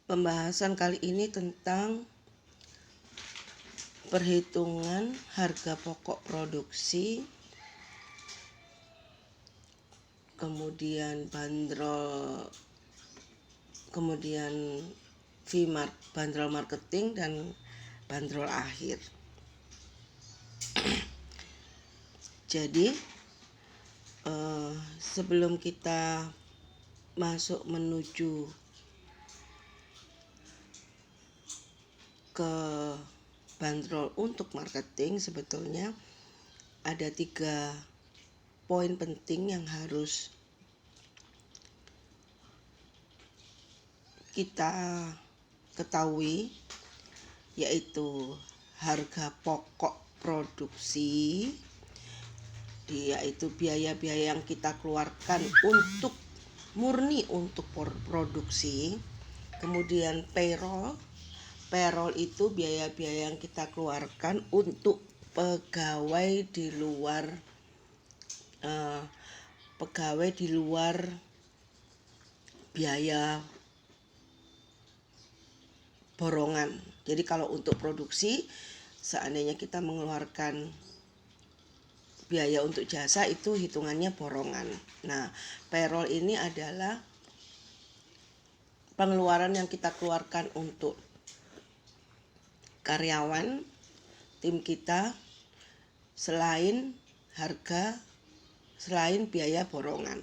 Pembahasan kali ini tentang perhitungan harga pokok produksi, kemudian bandrol, kemudian bandrol marketing dan bandrol akhir. Jadi sebelum kita masuk menuju ke bandrol untuk marketing, sebetulnya ada 3 poin penting yang harus kita ketahui, yaitu harga pokok produksi, yaitu biaya-biaya yang kita keluarkan murni untuk produksi. Kemudian payroll itu biaya-biaya yang kita keluarkan untuk pegawai di luar biaya borongan. Jadi kalau untuk produksi, seandainya kita mengeluarkan biaya untuk jasa, itu hitungannya borongan. Nah, payroll ini adalah pengeluaran yang kita keluarkan untuk karyawan tim kita selain biaya borongan.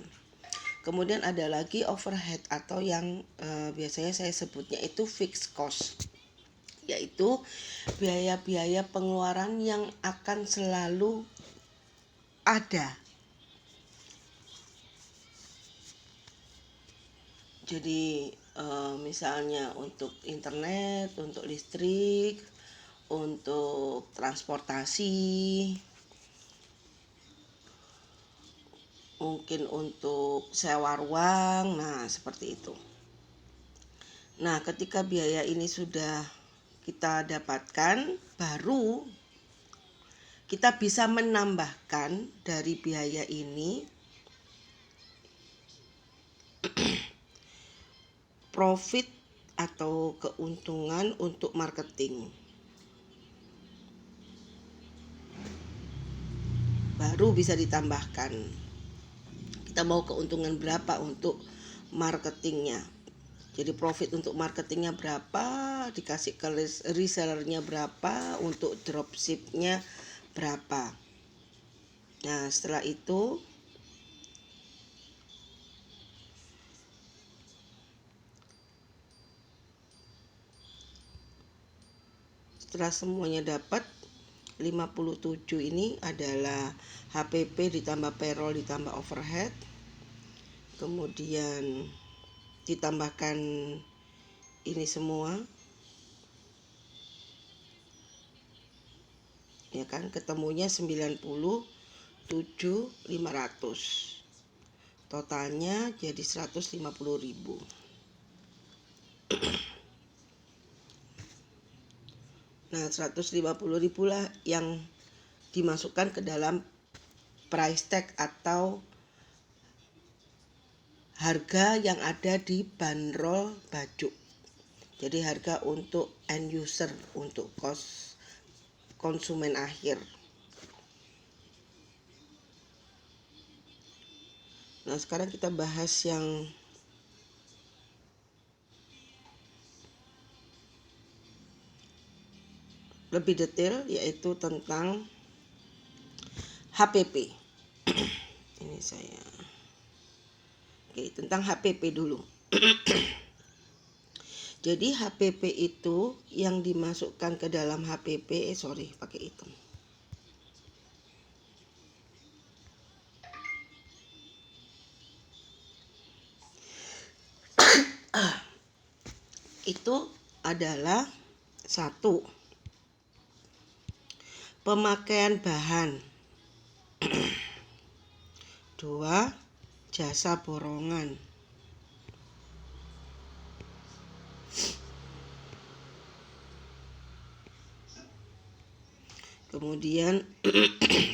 Kemudian ada lagi overhead atau yang biasanya saya sebutnya itu fixed cost, yaitu biaya-biaya pengeluaran yang akan selalu ada. Jadi misalnya untuk internet, untuk listrik, untuk transportasi, mungkin untuk sewa ruang, nah seperti itu. Nah, ketika biaya ini sudah kita dapatkan, baru kita bisa menambahkan dari biaya ini profit atau keuntungan untuk marketing. Baru bisa ditambahkan. Kita mau keuntungan berapa untuk marketingnya. Jadi profit untuk marketingnya berapa, dikasih ke resellernya berapa, untuk dropshipnya berapa. Nah, setelah itu setelah semuanya dapat 57 ini adalah HPP ditambah payroll ditambah overhead, kemudian ditambahkan ini semua, ya kan, ketemunya 97.500, totalnya jadi 150.000. Nah, 150.000 lah yang dimasukkan ke dalam price tag atau harga yang ada di bandrol baju. Jadi harga untuk end user, untuk konsumen akhir. Nah, sekarang kita bahas yang lebih detail, yaitu tentang HPP. Ini saya tentang HPP dulu. Jadi HPP itu yang dimasukkan ke dalam HPP, pakai hitam. Itu adalah 1, pemakaian bahan. 2, jasa borongan. Kemudian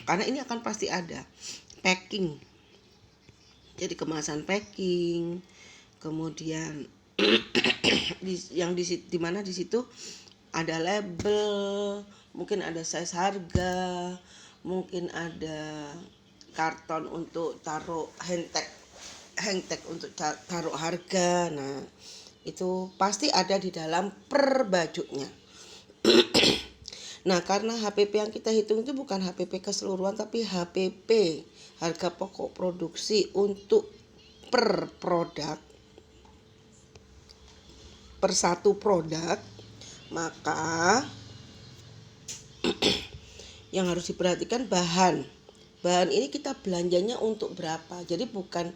karena ini akan pasti ada packing. Jadi kemasan packing, kemudian di mana di situ ada label, mungkin ada size harga, mungkin ada karton untuk taruh hang tag untuk taruh harga. Nah, itu pasti ada di dalam per bajunya. Nah, karena HPP yang kita hitung itu bukan HPP keseluruhan, tapi HPP, harga pokok produksi untuk per produk, per satu produk, maka yang harus diperhatikan bahan ini kita belanjanya untuk berapa. Jadi bukan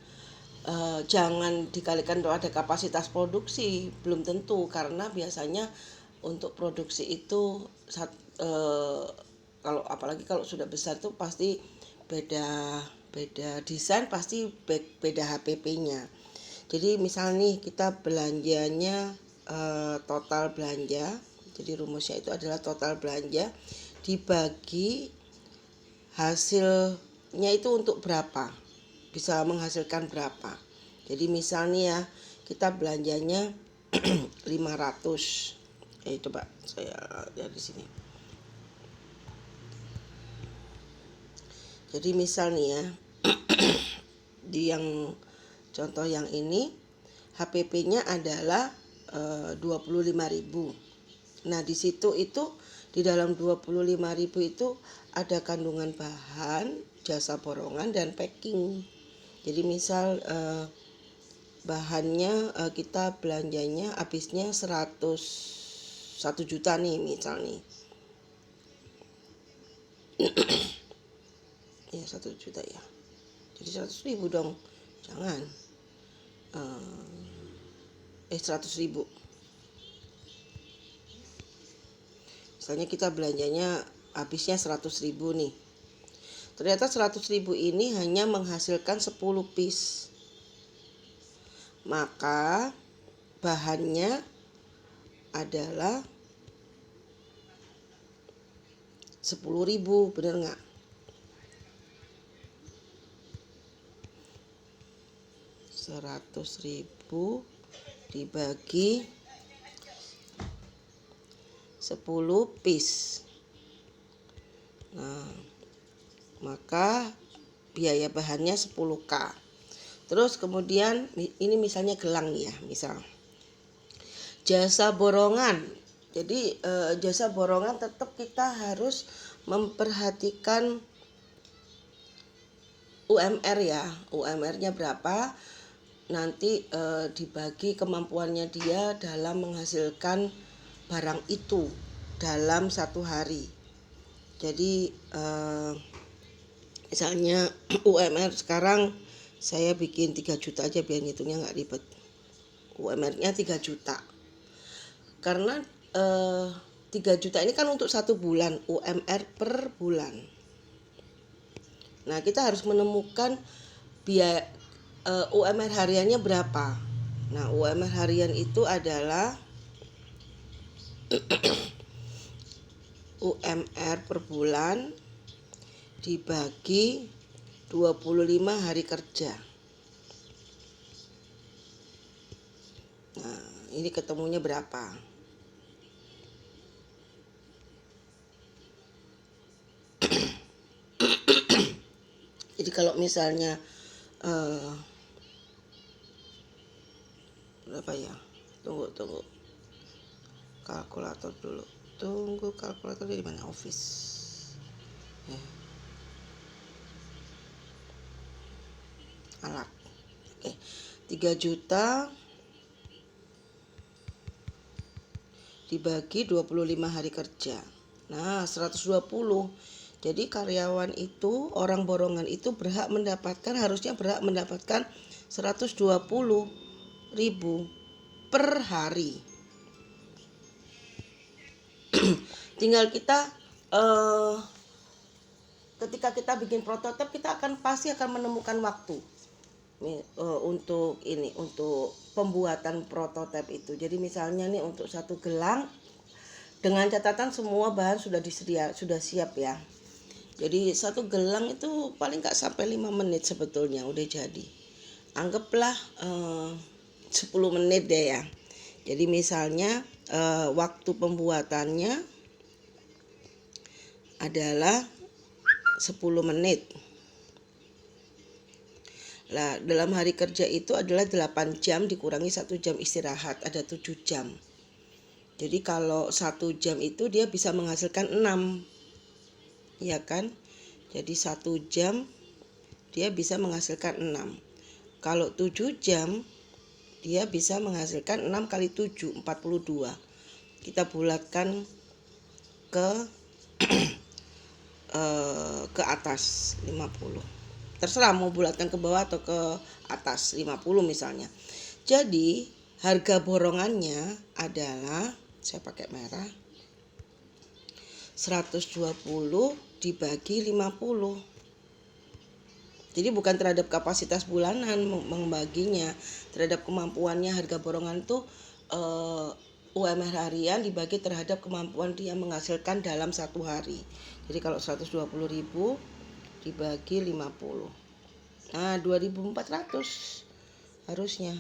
jangan dikalikan kalau ada kapasitas produksi, belum tentu, karena biasanya untuk produksi itu kalau apalagi kalau sudah besar tuh pasti beda desain, pasti beda HPP-nya. Jadi misal nih kita belanjanya total belanja, jadi rumusnya itu adalah total belanja dibagi hasilnya itu untuk berapa, bisa menghasilkan berapa. Jadi misalnya ya, kita belanjanya 500. Coba saya lihat di sini. Jadi misalnya ya, di yang contoh yang ini HPP-nya adalah 25.000. Nah, di situ itu di dalam 25.000 itu ada kandungan bahan, jasa borongan, dan packing. Jadi misal bahannya kita belanjanya habisnya 1 juta nih misal nih. Ya 1 juta ya. Jadi 100.000 dong. Jangan. 100.000. Misalnya kita belanjanya habisnya 100.000 nih. Ternyata 100.000 ini hanya menghasilkan 10 piece. Maka bahannya adalah 10.000, bener nggak? 100.000 dibagi 10 piece. Nah, maka biaya bahannya 10.000. Terus kemudian ini misalnya gelang ya, misal jasa borongan. Jadi jasa borongan tetap kita harus memperhatikan UMR ya. UMR-nya berapa? Nanti dibagi kemampuannya dia dalam menghasilkan barang itu dalam 1 hari. Jadi misalnya UMR sekarang saya bikin 3 juta aja biar ngitungnya nggak ribet. UMR-nya 3 juta. Karena 3 juta ini kan untuk 1 bulan, UMR per bulan. Nah, kita harus menemukan biaya UMR hariannya berapa. Nah, UMR harian itu adalah UMR per bulan dibagi 25 hari kerja. Nah, ini ketemunya berapa? Jadi kalau misalnya berapa ya? Tunggu. Kalkulator dulu. Tunggu, kalkulator di mana? Office. Ya. Alat. Oke. 3 juta dibagi 25 hari kerja. Nah, 120. Jadi karyawan itu, orang borongan itu harusnya berhak mendapatkan 120.000 per hari. Tinggal kita ketika kita bikin prototip, kita pasti akan menemukan waktu untuk pembuatan prototip itu. Jadi misalnya nih untuk 1 gelang, dengan catatan semua bahan sudah siap ya. Jadi 1 gelang itu paling nggak sampai 5 menit sebetulnya udah jadi. Anggaplah 10 menit deh ya. Jadi misalnya waktu pembuatannya adalah 10 menit. Nah, dalam hari kerja itu adalah 8 jam dikurangi 1 jam istirahat, ada 7 jam. Jadi kalau 1 jam itu dia bisa menghasilkan 6, ya kan? Jadi 1 jam dia bisa menghasilkan 6. Kalau 7 jam dia bisa menghasilkan 6 kali 7, 42. Kita bulatkan ke ke atas 50. Terserah mau bulatkan ke bawah atau ke atas 50 misalnya. Jadi harga borongannya adalah, saya pakai merah, 120 dibagi 50. Jadi bukan terhadap kapasitas bulanan membaginya, terhadap kemampuannya. Harga borongan itu UMR harian dibagi terhadap kemampuan dia menghasilkan dalam satu hari. Jadi kalau 120.000 dibagi 50. Nah, 2.400 harusnya.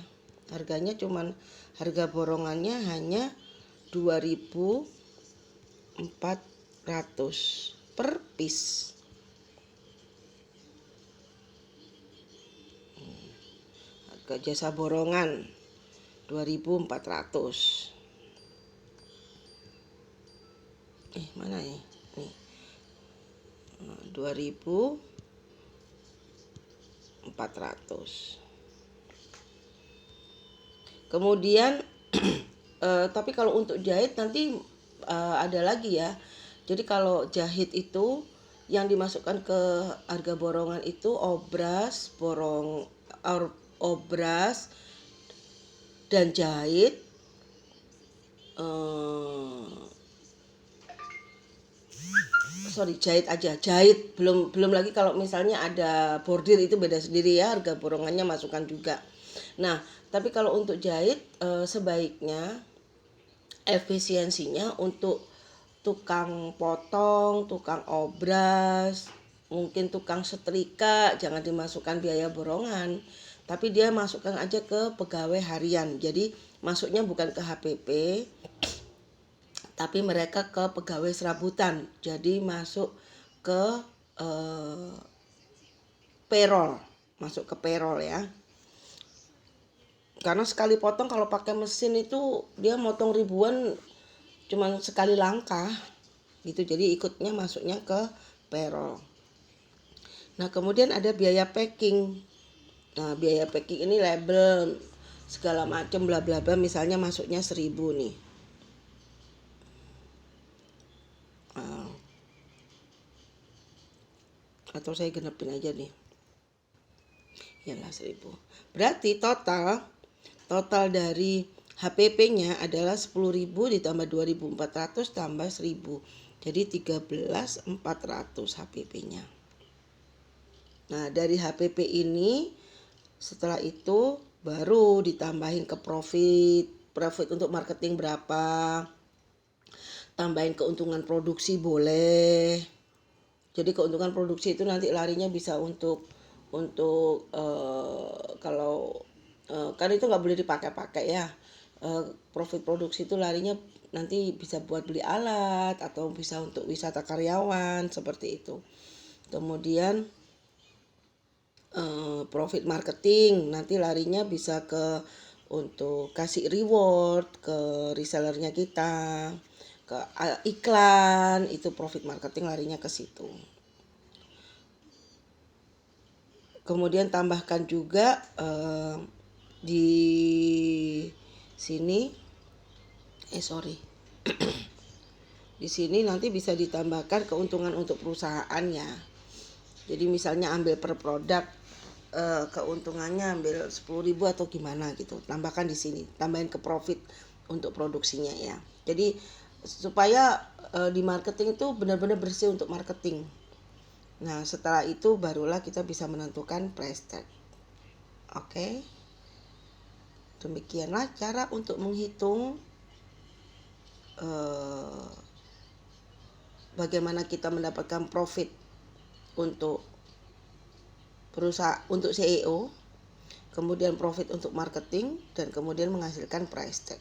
Harganya cuman, harga borongannya hanya 2.400 per piece. Harga jasa borongan 2.400. Mana ya? Nih. 2.400. Kemudian tapi kalau untuk jahit nanti ada lagi ya. Jadi kalau jahit itu yang dimasukkan ke harga borongan itu obras, obras dan jahit. Jahit aja, jahit, belum lagi kalau misalnya ada bordir itu beda sendiri ya, harga borongannya masukkan juga. Nah, tapi kalau untuk jahit sebaiknya efisiensinya untuk tukang potong, tukang obras, mungkin tukang setrika, jangan dimasukkan biaya borongan, tapi dia masukkan aja ke pegawai harian. Jadi masuknya bukan ke HPP, tapi mereka ke pegawai serabutan, jadi masuk ke payroll, masuk ke payroll ya. Karena sekali potong kalau pakai mesin itu dia motong ribuan cuman sekali langkah gitu, jadi ikutnya masuknya ke payroll. Nah, kemudian ada biaya packing. Nah, biaya packing ini label segala macam bla bla bla, misalnya masuknya 1.000 nih. Atau saya genepin aja nih. Yalah 1.000. Berarti total dari HPP-nya adalah 10.000 ditambah 2.400 tambah 1.000. Jadi 13.400 HPP-nya. Nah, dari HPP ini setelah itu baru ditambahin ke profit. Profit untuk marketing berapa? Tambahin keuntungan produksi boleh. Jadi keuntungan produksi itu nanti larinya bisa untuk kalau kan itu nggak boleh dipakai-pakai ya. Profit produksi itu larinya nanti bisa buat beli alat atau bisa untuk wisata karyawan seperti itu. Kemudian profit marketing nanti larinya bisa ke untuk kasih reward ke resellernya kita, ke iklan, itu profit marketing larinya ke situ. Kemudian tambahkan juga di sini di sini nanti bisa ditambahkan keuntungan untuk perusahaannya. Jadi misalnya ambil per produk keuntungannya ambil 10.000 atau gimana gitu, tambahkan di sini, tambahin ke profit untuk produksinya ya. Jadi supaya di marketing itu benar-benar bersih untuk marketing. Nah, setelah itu barulah kita bisa menentukan price tag. Oke. Demikianlah cara untuk menghitung bagaimana kita mendapatkan profit untuk perusahaan, untuk CEO, kemudian profit untuk marketing, dan kemudian menghasilkan price tag.